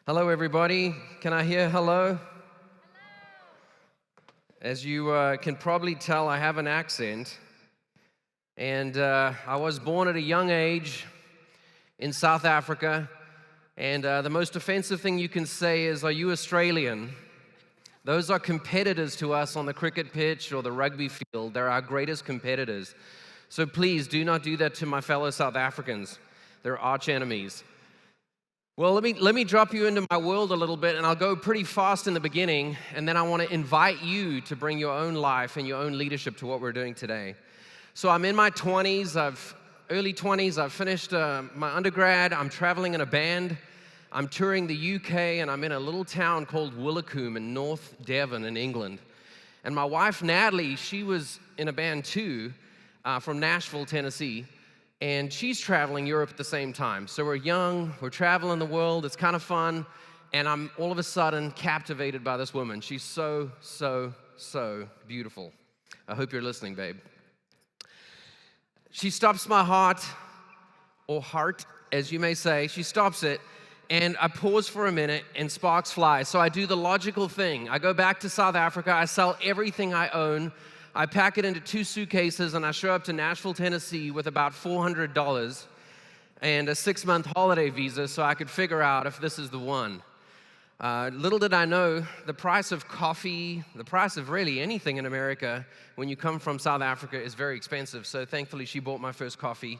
Hello, everybody. Can I hear hello? As you can probably tell, I have an accent. And I was born at a young age in South Africa. And the most offensive thing you can say is, "Are you Australian?" Those are competitors to us on the cricket pitch or the rugby field. They're our greatest competitors. So please do not do that to my fellow South Africans. They're arch enemies. Well, let me drop you into my world a little bit, and I'll go pretty fast in the beginning, and then I want to invite you to bring your own life and your own leadership to what we're doing today. So I'm in my early 20s. I've finished my undergrad. I'm traveling in a band. I'm touring the UK, and I'm in a little town called Willicombe in North Devon in England. And my wife, Natalie, she was in a band too, from Nashville, Tennessee. And she's traveling Europe at the same time. So we're young, we're traveling the world, it's kind of fun, and I'm all of a sudden captivated by this woman. She's so, so, so beautiful. I hope you're listening, babe. She stops my heart, or heart, as you may say. She stops it, and I pause for a minute, and sparks fly. So I do the logical thing. I go back to South Africa, I sell everything I own, I pack it into 2 suitcases, and I show up to Nashville, Tennessee with about $400 and a 6-month holiday visa so I could figure out if this is the one. Little did I know, the price of coffee, the price of really anything in America when you come from South Africa is very expensive. So thankfully, she bought my first coffee,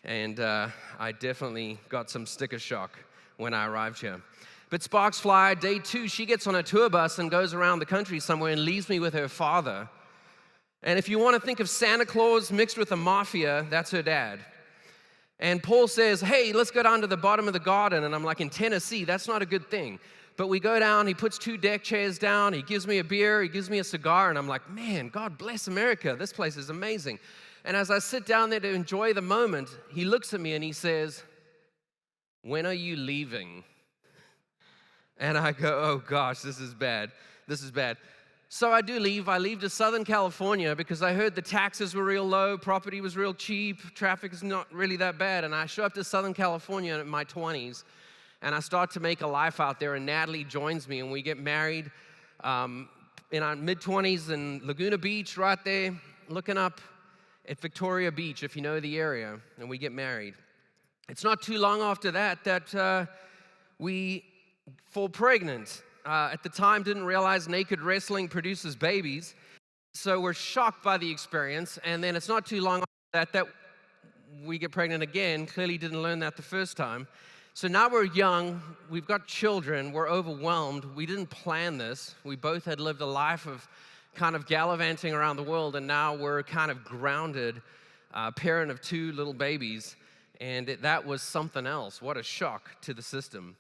and I definitely got some sticker shock when I arrived here. But sparks fly. Day 2, she gets on a tour bus and goes around the country somewhere and leaves me with her father. And if you want to think of Santa Claus mixed with the mafia, that's her dad. And Paul says, "Hey, let's go down to the bottom of the garden." And I'm like, in Tennessee, that's not a good thing. But we go down, he puts 2 deck chairs down, he gives me a beer, he gives me a cigar, and I'm like, man, God bless America. This place is amazing. And as I sit down there to enjoy the moment, he looks at me and he says, "When are you leaving?" And I go, oh gosh, this is bad. This is bad. So I do leave. I leave to Southern California because I heard the taxes were real low, property was real cheap, traffic is not really that bad. And I show up to Southern California in my 20s, and I start to make a life out there, and Natalie joins me, and we get married in our mid-20s in Laguna Beach, right there, looking up at Victoria Beach, if you know the area, and we get married. It's not too long after that we fall pregnant. At the time, didn't realize naked wrestling produces babies, so we're shocked by the experience. And then it's not too long after that we get pregnant again. Clearly didn't learn that the first time. So now we're young, we've got children, we're overwhelmed. We didn't plan this. We both had lived a life of kind of gallivanting around the world, and now we're kind of grounded, parent of 2 little babies, and that was something else. What a shock to the system.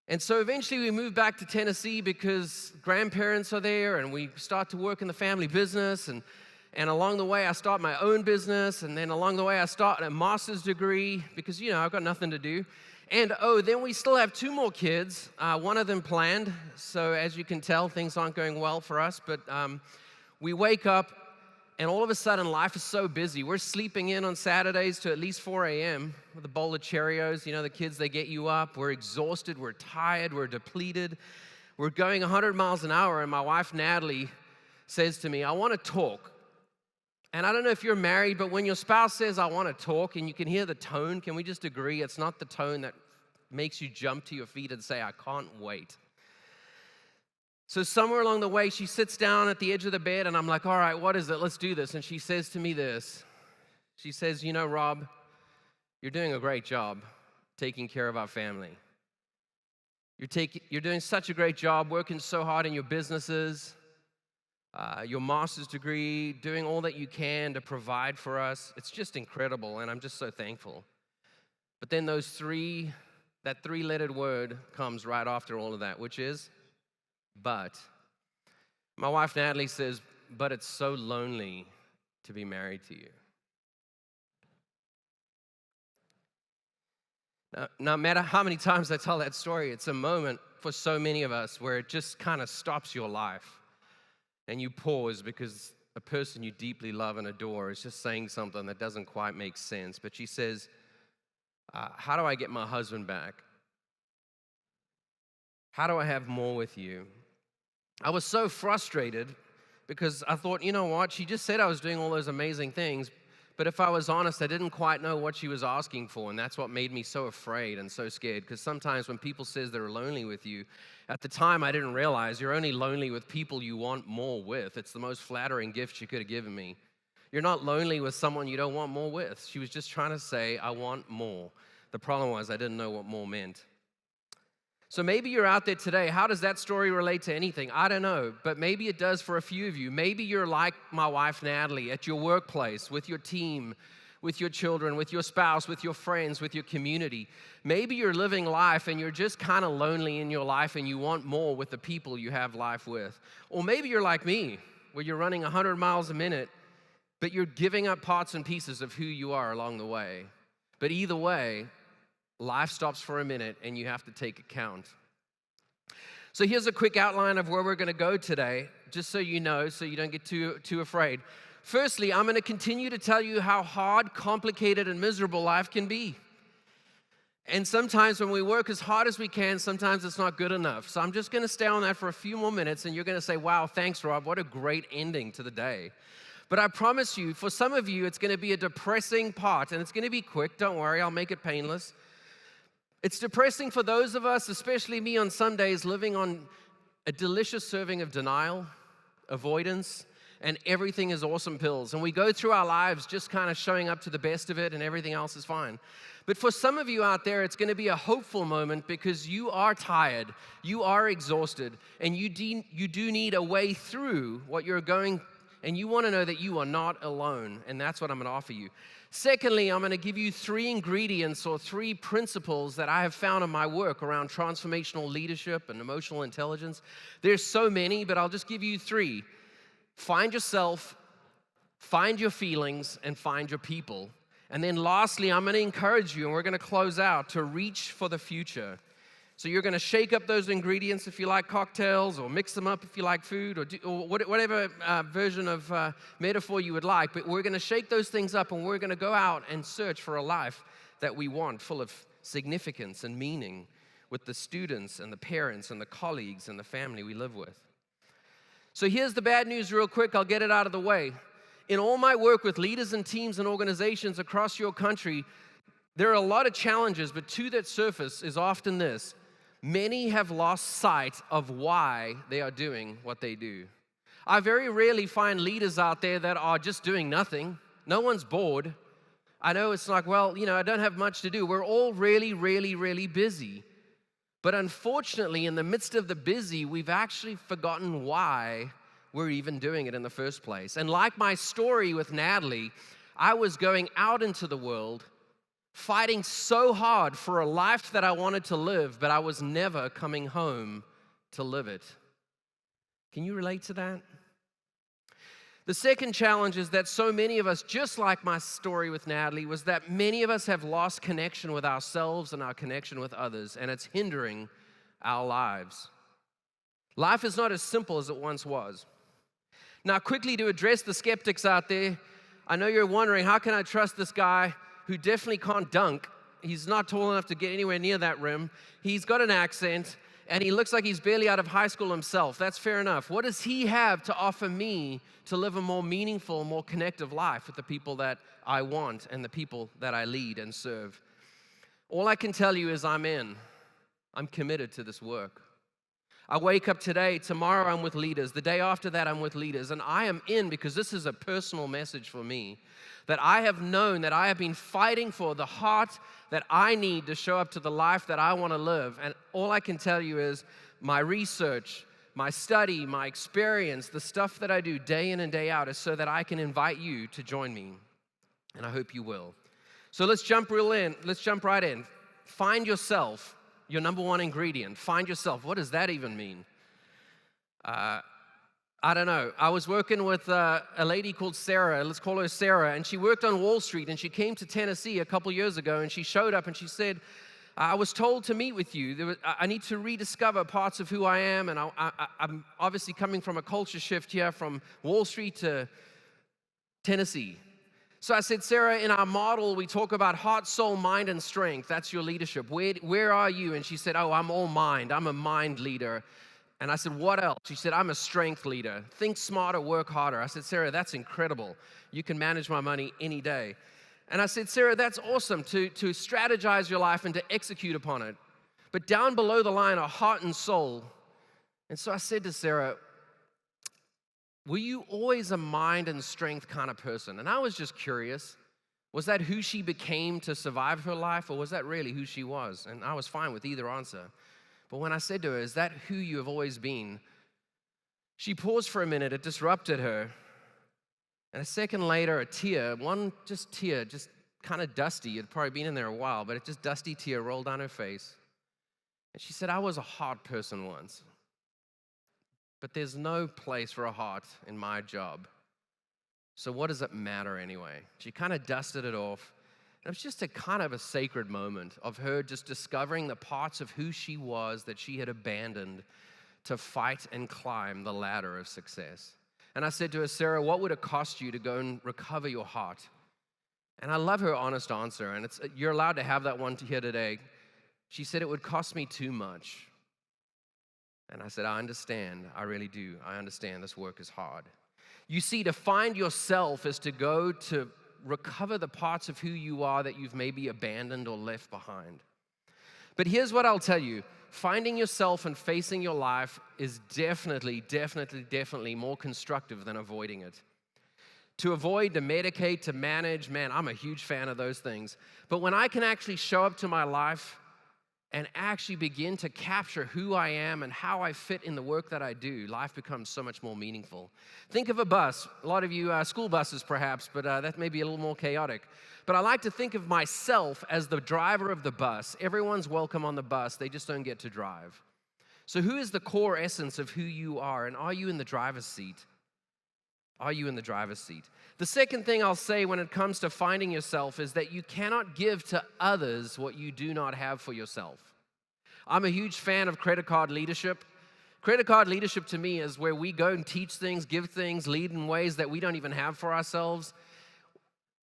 And so eventually we moved back to Tennessee because grandparents are there, and we start to work in the family business, and along the way I start my own business, and then along the way I start a master's degree because, I've got nothing to do. And then we still have 2 more kids, one of them planned, so as you can tell, things aren't going well for us, but we wake up, and all of a sudden, life is so busy. We're sleeping in on Saturdays to at least 4 a.m. with a bowl of Cheerios. The kids, they get you up. We're exhausted. We're tired. We're depleted. We're going 100 miles an hour, and my wife, Natalie, says to me, "I want to talk." And I don't know if you're married, but when your spouse says, "I want to talk," and you can hear the tone, can we just agree it's not the tone that makes you jump to your feet and say, "I can't wait"? So somewhere along the way, she sits down at the edge of the bed, and I'm like, all right, what is it? Let's do this. And she says to me this. She says, "Rob, you're doing a great job taking care of our family. You're doing such a great job working so hard in your businesses, your master's degree, doing all that you can to provide for us. It's just incredible, and I'm just so thankful." But then that 3-lettered word comes right after all of that, which is but. My wife Natalie says, "But it's so lonely to be married to you." Now, no matter how many times I tell that story, it's a moment for so many of us where it just kind of stops your life. And you pause because a person you deeply love and adore is just saying something that doesn't quite make sense. But she says, "How do I get my husband back?" How do I have more with you? I was so frustrated because I thought, you know what? She just said I was doing all those amazing things, but if I was honest, I didn't quite know what she was asking for, and that's what made me so afraid and so scared, because sometimes when people says they're lonely with you, at the time I didn't realize you're only lonely with people you want more with. It's the most flattering gift she could have given me. You're not lonely with someone you don't want more with. She was just trying to say, I want more. The problem was I didn't know what more meant. So maybe you're out there today. How does that story relate to anything? I don't know, but maybe it does for a few of you. Maybe you're like my wife, Natalie, at your workplace, with your team, with your children, with your spouse, with your friends, with your community. Maybe you're living life and you're just kind of lonely in your life and you want more with the people you have life with. Or maybe you're like me, where you're running 100 miles a minute, but you're giving up parts and pieces of who you are along the way. But either way, life stops for a minute and you have to take account. So here's a quick outline of where we're going to go today, just so you know, so you don't get too afraid. Firstly, I'm going to continue to tell you how hard, complicated, and miserable life can be. And sometimes when we work as hard as we can, sometimes it's not good enough. So I'm just going to stay on that for a few more minutes, and you're going to say, wow, thanks, Rob. What a great ending to the day. But I promise you, for some of you, it's going to be a depressing part, and it's going to be quick. Don't worry, I'll make it painless. It's depressing for those of us, especially me on some days, living on a delicious serving of denial, avoidance, and everything is awesome pills. And we go through our lives just kind of showing up to the best of it and everything else is fine. But for some of you out there, it's going to be a hopeful moment because you are tired, you are exhausted, and you do need a way through what you're going, and you want to know that you are not alone, and that's what I'm going to offer you. Secondly, I'm going to give you 3 ingredients or 3 principles that I have found in my work around transformational leadership and emotional intelligence. There's so many, but I'll just give you 3. Find yourself, find your feelings, and find your people. And then lastly, I'm going to encourage you, and we're going to close out, to reach for the future. So you're going to shake up those ingredients if you like cocktails, or mix them up if you like food, or whatever version of metaphor you would like. But we're going to shake those things up, and we're going to go out and search for a life that we want, full of significance and meaning, with the students and the parents and the colleagues and the family we live with. So here's the bad news real quick. I'll get it out of the way. In all my work with leaders and teams and organizations across your country, there are a lot of challenges, but 2 that surface is often this. Many have lost sight of why they are doing what they do. I very rarely find leaders out there that are just doing nothing. No one's bored. I know it's like, well, I don't have much to do. We're all really, really, really busy. But unfortunately, in the midst of the busy, we've actually forgotten why we're even doing it in the first place. And like my story with Natalie, I was going out into the world, fighting so hard for a life that I wanted to live, but I was never coming home to live it. Can you relate to that? The second challenge is that so many of us, just like my story with Natalie, was that many of us have lost connection with ourselves and our connection with others, and it's hindering our lives. Life is not as simple as it once was. Now, quickly to address the skeptics out there, I know you're wondering, how can I trust this guy who definitely can't dunk? He's not tall enough to get anywhere near that rim. He's got an accent, and he looks like he's barely out of high school himself. That's fair enough. What does he have to offer me to live a more meaningful, more connective life with the people that I want and the people that I lead and serve? All I can tell you is I'm in. I'm committed to this work. I wake up today, tomorrow I'm with leaders, the day after that I'm with leaders, and I am in because this is a personal message for me, that I have known that I have been fighting for the heart that I need to show up to the life that I want to live. And all I can tell you is my research, my study, my experience, the stuff that I do day in and day out is so that I can invite you to join me, and I hope you will. So let's jump right in. Find yourself. Your number 1 ingredient, find yourself. What does that even mean? I don't know. I was working with a lady called Sarah. Let's call her Sarah. And she worked on Wall Street. And she came to Tennessee a couple years ago. And she showed up and she said, I was told to meet with you. I need to rediscover parts of who I am. And I'm obviously coming from a culture shift here from Wall Street to Tennessee. So I said, Sarah, in our model, we talk about heart, soul, mind, and strength. That's your leadership. Where are you? And she said, oh, I'm all mind. I'm a mind leader. And I said, what else? She said, I'm a strength leader. Think smarter, work harder. I said, Sarah, that's incredible. You can manage my money any day. And I said, Sarah, that's awesome to strategize your life and to execute upon it. But down below the line are heart and soul. And so I said to Sarah, were you always a mind and strength kind of person? And I was just curious. Was that who she became to survive her life, or was that really who she was? And I was fine with either answer. But when I said to her, is that who you have always been? She paused for a minute. It disrupted her. And a second later, a tear, just kind of dusty. It had probably been in there a while, but it just dusty tear rolled down her face. And she said, I was a heart person once. But there's no place for a heart in my job. So what does it matter anyway? She kind of dusted it off. It was just a kind of a sacred moment of her just discovering the parts of who she was that she had abandoned to fight and climb the ladder of success. And I said to her, Sarah, what would it cost you to go and recover your heart? And I love her honest answer, and you're allowed to have that one here today. She said, it would cost me too much. And I said, I understand. I really do. I understand this work is hard. You see, to find yourself is to go to recover the parts of who you are that you've maybe abandoned or left behind. But here's what I'll tell you. Finding yourself and facing your life is definitely more constructive than avoiding it. To avoid, to medicate, to manage, man, I'm a huge fan of those things. But when I can actually show up to my life and actually begin to capture who I am and how I fit in the work that I do, life becomes so much more meaningful. Think of a bus. A lot of you, school buses perhaps, but that may be a little more chaotic. But I like to think of myself as the driver of the bus. Everyone's welcome on the bus, they just don't get to drive. So who is the core essence of who you are, and are you in the driver's seat? Are you in the driver's seat? The second thing I'll say when it comes to finding yourself is that you cannot give to others what you do not have for yourself. I'm a huge fan of credit card leadership. Credit card leadership to me is where we go and teach things, give things, lead in ways that we don't even have for ourselves.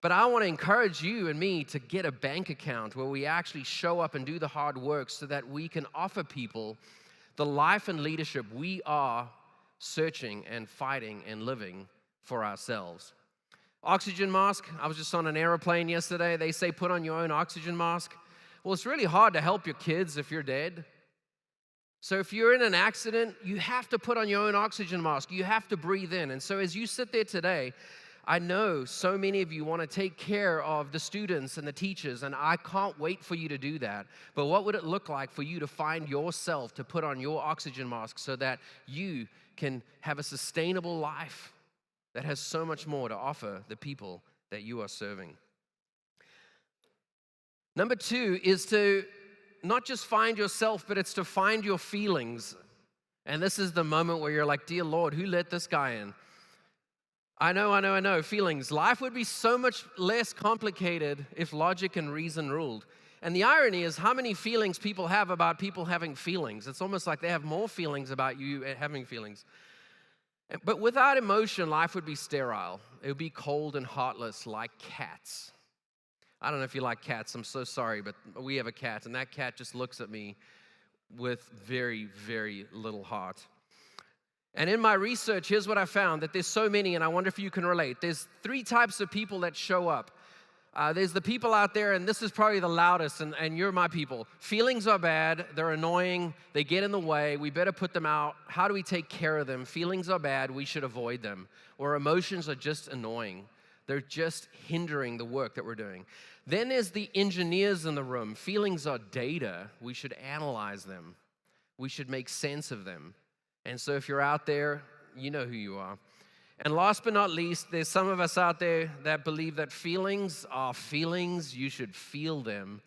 But I want to encourage you and me to get a bank account where we actually show up and do the hard work so that we can offer people the life and leadership we are searching and fighting and living for ourselves. Oxygen mask. I was just on an airplane yesterday. They say put on your own oxygen mask. Well, it's really hard to help your kids if you're dead. So if you're in an accident, you have to put on your own oxygen mask. You have to breathe in. And so as you sit there today, I know so many of you want to take care of the students and the teachers, and I can't wait for you to do that. But what would it look like for you to find yourself to put on your oxygen mask so that you can have a sustainable life that has so much more to offer the people that you are serving? Number 2 is to not just find yourself, but it's to find your feelings. And this is the moment where you're like, dear Lord, who let this guy in? I know, feelings. Life would be so much less complicated if logic and reason ruled. And the irony is how many feelings people have about people having feelings. It's almost like they have more feelings about you having feelings. But without emotion, life would be sterile. It would be cold and heartless like cats. I don't know if you like cats. I'm so sorry, but we have a cat, and that cat just looks at me with very, very little heart. And in my research, here's what I found, that there's so many, and I wonder if you can relate. There's 3 types of people that show up. There's the people out there, and this is probably the loudest, and you're my people. Feelings are bad. They're annoying. They get in the way. We better put them out. How do we take care of them? Feelings are bad. We should avoid them. Or emotions are just annoying. They're just hindering the work that we're doing. Then there's the engineers in the room. Feelings are data. We should analyze them. We should make sense of them. And so if you're out there, you know who you are. And last but not least, there's some of us out there that believe that feelings are feelings. You should feel them.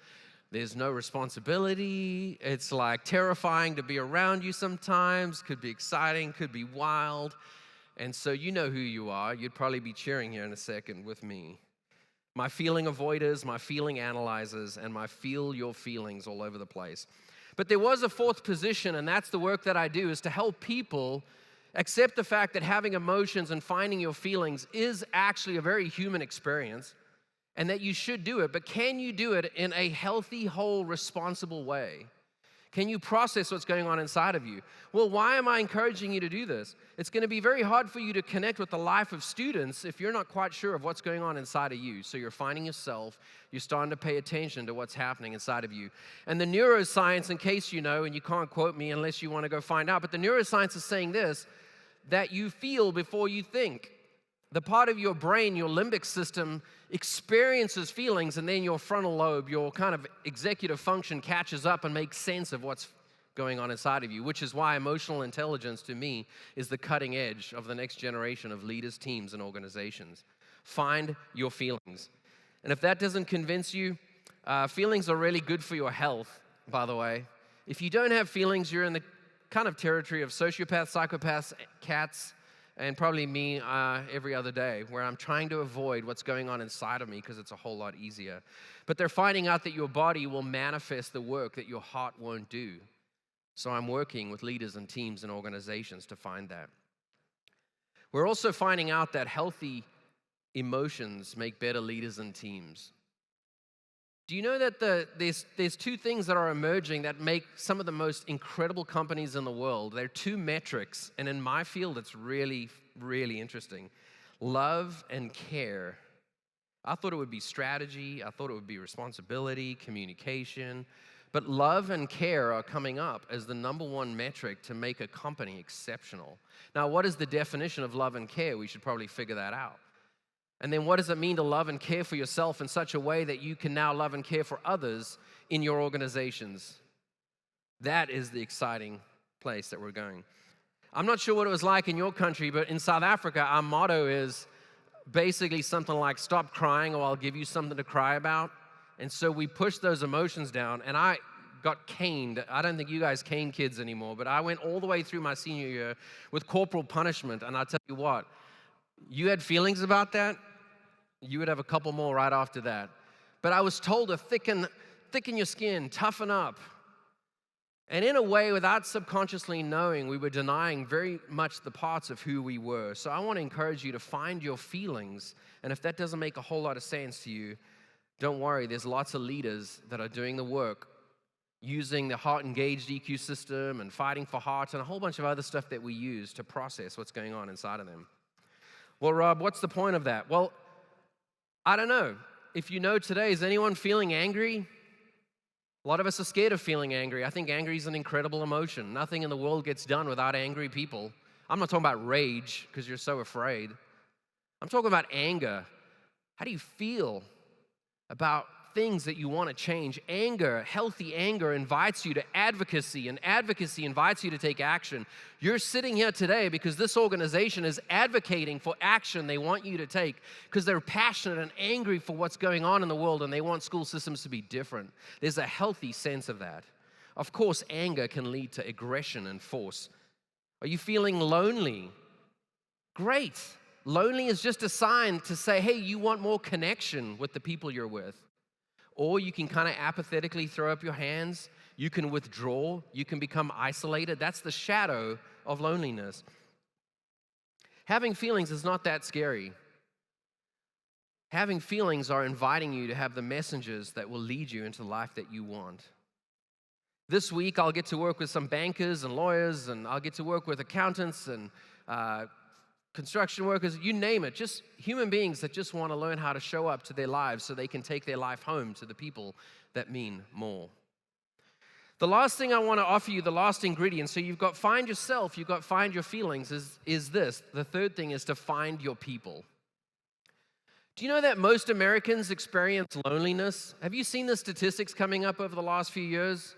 There's no responsibility. It's like terrifying to be around you sometimes. Could be exciting, could be wild. And so you know who you are. You'd probably be cheering here in a second with me. My feeling avoiders, my feeling analyzers, and my feel your feelings all over the place. But there was a 4th position, and that's the work that I do, is to help people accept the fact that having emotions and finding your feelings is actually a very human experience. and that you should do it, but can you do it in a healthy, whole, responsible way? Can you process what's going on inside of you? Well, why am I encouraging you to do this? It's going to be very hard for you to connect with the life of students if you're not quite sure of what's going on inside of you. So you're finding yourself, you're starting to pay attention to what's happening inside of you. And the neuroscience, in case you know, and you can't quote me unless you want to go find out, but the neuroscience is saying this, that you feel before you think. The part of your brain, your limbic system, experiences feelings, and then your frontal lobe, your kind of executive function, catches up and makes sense of what's going on inside of you, which is why emotional intelligence, to me, is the cutting edge of the next generation of leaders, teams, and organizations. Find your feelings. And if that doesn't convince you, feelings are really good for your health, by the way. If you don't have feelings, you're in the kind of territory of sociopaths, psychopaths, cats, and probably me every other day, where I'm trying to avoid what's going on inside of me because it's a whole lot easier. But they're finding out that your body will manifest the work that your heart won't do. So I'm working with leaders and teams and organizations to find that. We're also finding out that healthy emotions make better leaders and teams. Do you know that there's two things that are emerging that make some of the most incredible companies in the world? They're two metrics, and in my field, it's really, really interesting. Love and care. I thought it would be strategy. I thought it would be responsibility, communication. But love and care are coming up as the number one metric to make a company exceptional. Now, what is the definition of love and care? We should probably figure that out. And then what does it mean to love and care for yourself in such a way that you can now love and care for others in your organizations? That is the exciting place that we're going. I'm not sure what it was like in your country, but in South Africa, our motto is basically something like, stop crying or I'll give you something to cry about. And so we push those emotions down, and I got caned. I don't think you guys cane kids anymore, but I went all the way through my senior year with corporal punishment, and I'll tell you what, you had feelings about that, you would have a couple more right after that. But I was told to thicken your skin, toughen up. And in a way, without subconsciously knowing, we were denying very much the parts of who we were. So I want to encourage you to find your feelings. And if that doesn't make a whole lot of sense to you, don't worry, there's lots of leaders that are doing the work using the heart-engaged EQ system and fighting for heart and a whole bunch of other stuff that we use to process what's going on inside of them. Well, Rob, what's the point of that? Well, I don't know. If you know today, is anyone feeling angry? A lot of us are scared of feeling angry. I think angry is an incredible emotion. Nothing in the world gets done without angry people. I'm not talking about rage because you're so afraid. I'm talking about anger. How do you feel about things that you want to change? Anger, healthy anger, invites you to advocacy, and advocacy invites you to take action. You're sitting here today because this organization is advocating for action they want you to take because they're passionate and angry for what's going on in the world, and they want school systems to be different. There's a healthy sense of that. Of course, anger can lead to aggression and force. Are you feeling lonely? Great. Lonely is just a sign to say, hey, you want more connection with the people you're with. Or you can kind of apathetically throw up your hands. You can withdraw. You can become isolated. That's the shadow of loneliness. Having feelings is not that scary. Having feelings are inviting you to have the messengers that will lead you into the life that you want. This week, I'll get to work with some bankers and lawyers, and I'll get to work with accountants and construction workers, you name it, just human beings that just want to learn how to show up to their lives so they can take their life home to the people that mean more. The last thing I want to offer you, the last ingredient, so you've got find yourself, you've got find your feelings, is this. The third thing is to find your people. Do you know that most Americans experience loneliness? Have you seen the statistics coming up over the last few years?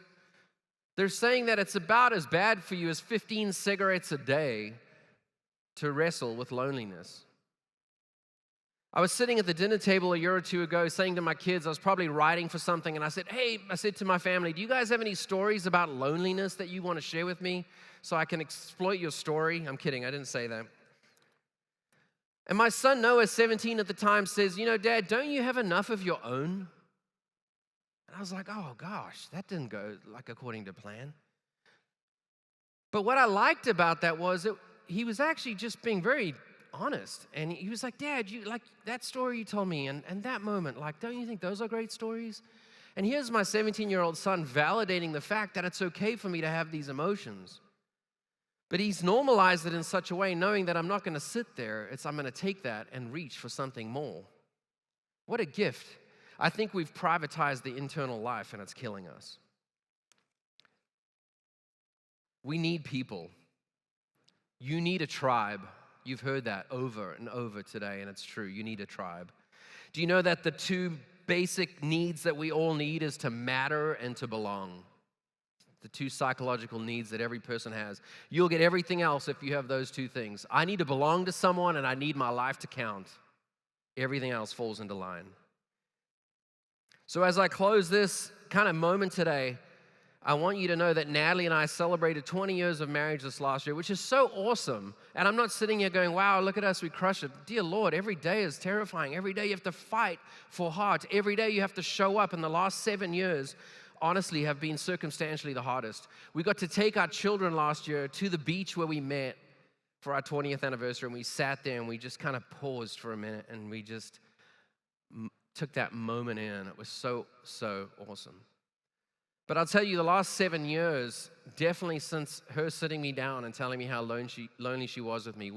They're saying that it's about as bad for you as 15 cigarettes a day to wrestle with loneliness. I was sitting at the dinner table a year or two ago saying to my kids, I was probably writing for something, and I said to my family, do you guys have any stories about loneliness that you want to share with me so I can exploit your story? I'm kidding, I didn't say that. And my son Noah, 17 at the time, says, Dad, don't you have enough of your own? And I was like, oh gosh, that didn't go like according to plan. But what I liked about that was he was actually just being very honest. And he was like, Dad, you like that story you told me and that moment, like, don't you think those are great stories? And here's my 17-year-old son validating the fact that it's okay for me to have these emotions. But he's normalized it in such a way, knowing that I'm not going to sit there. I'm going to take that and reach for something more. What a gift. I think we've privatized the internal life, and it's killing us. We need people. You need a tribe. You've heard that over and over today, and it's true. You need a tribe. Do you know that the two basic needs that we all need is to matter and to belong? The two psychological needs that every person has. You'll get everything else if you have those two things. I need to belong to someone, and I need my life to count. Everything else falls into line. So as I close this kind of moment today, I want you to know that Natalie and I celebrated 20 years of marriage this last year, which is so awesome. And I'm not sitting here going, wow, look at us, we crushed it. Dear Lord, every day is terrifying. Every day you have to fight for heart. Every day you have to show up. And the last 7 years, honestly, have been circumstantially the hardest. We got to take our children last year to the beach where we met for our 20th anniversary. And we sat there and we just kind of paused for a minute and we just took that moment in. It was so, so awesome. But I'll tell you, the last 7 years, definitely since her sitting me down and telling me how lonely she was with me,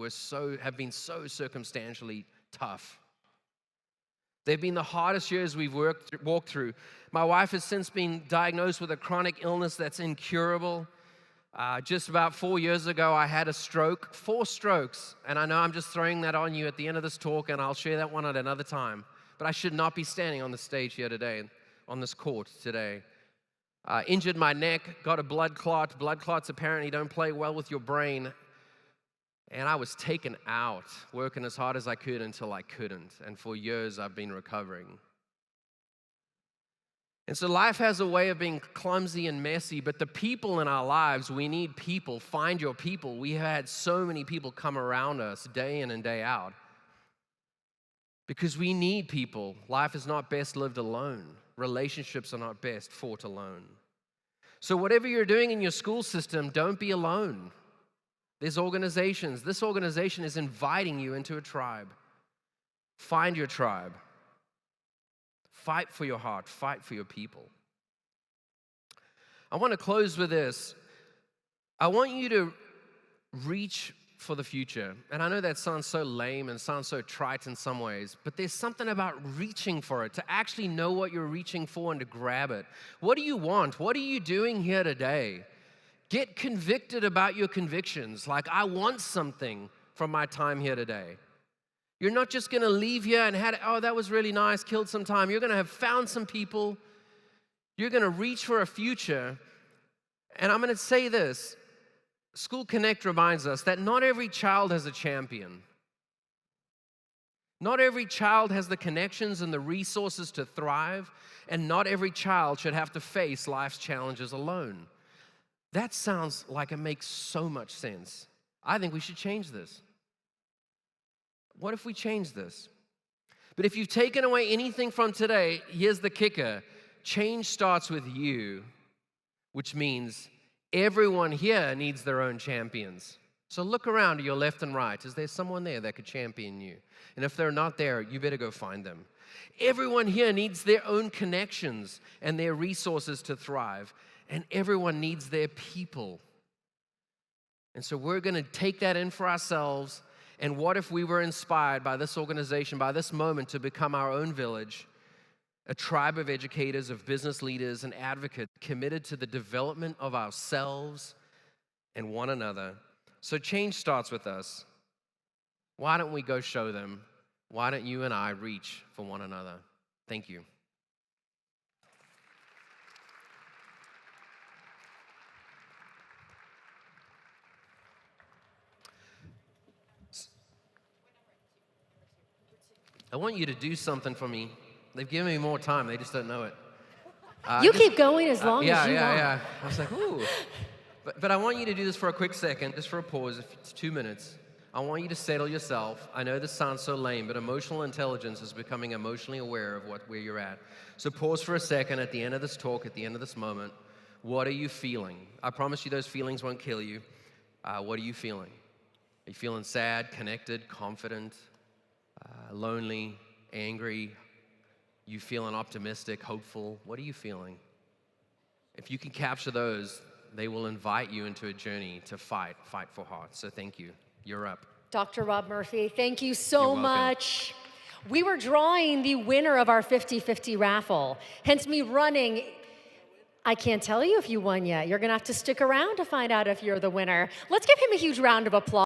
have been so circumstantially tough. They've been the hardest years we've walked through. My wife has since been diagnosed with a chronic illness that's incurable. Just about 4 years ago, I had a stroke, 4 strokes. And I know I'm just throwing that on you at the end of this talk, and I'll share that one at another time. But I should not be standing on the stage here today, on this court today. Injured my neck, got a blood clot. Blood clots apparently don't play well with your brain. And I was taken out, working as hard as I could until I couldn't. And for years, I've been recovering. And so life has a way of being clumsy and messy, but the people in our lives, we need people. Find your people. We had so many people come around us day in and day out. Because we need people. Life is not best lived alone. Relationships are not best fought alone. So whatever you're doing in your school system, don't be alone. There's organizations. This organization is inviting you into a tribe. Find your tribe. Fight for your heart. Fight for your people. I want to close with this. I want you to reach for the future. And I know that sounds so lame and sounds so trite in some ways, but there's something about reaching for it, to actually know what you're reaching for and to grab it. What do you want? What are you doing here today? Get convicted about your convictions. Like, I want something from my time here today. You're not just going to leave here and that was really nice, killed some time. You're going to have found some people. You're going to reach for a future. And I'm going to say this. School Connect reminds us that not every child has a champion. Not every child has the connections and the resources to thrive, and not every child should have to face life's challenges alone. That sounds like it makes so much sense. I think we should change this. What if we change this? But if you've taken away anything from today, here's the kicker. Change starts with you, which means everyone here needs their own champions. So look around to your left and right. Is there someone there that could champion you? And if they're not there, you better go find them. Everyone here needs their own connections and their resources to thrive. And everyone needs their people. And so we're going to take that in for ourselves. And what if we were inspired by this organization, by this moment, to become our own village? A tribe of educators, of business leaders, and advocates committed to the development of ourselves and one another. So change starts with us. Why don't we go show them? Why don't you and I reach for one another? Thank you. I want you to do something for me. They've given me more time. They just don't know it. You keep going as long as you want. Yeah. I was like, ooh. But I want you to do this for a quick second, just for a pause. It's 2 minutes. I want you to settle yourself. I know this sounds so lame, but emotional intelligence is becoming emotionally aware of where you're at. So pause for a second at the end of this talk, at the end of this moment. What are you feeling? I promise you those feelings won't kill you. What are you feeling? Are you feeling sad, connected, confident, lonely, angry? You feeling optimistic, hopeful? What are you feeling? If you can capture those, they will invite you into a journey to fight for hearts. So thank you. You're up. Dr. Rob Murphy, thank you so You're welcome. much. We were drawing the winner of our 50-50 raffle, hence me running. I can't tell you if you won yet. You're going to have to stick around to find out if you're the winner. Let's give him a huge round of applause.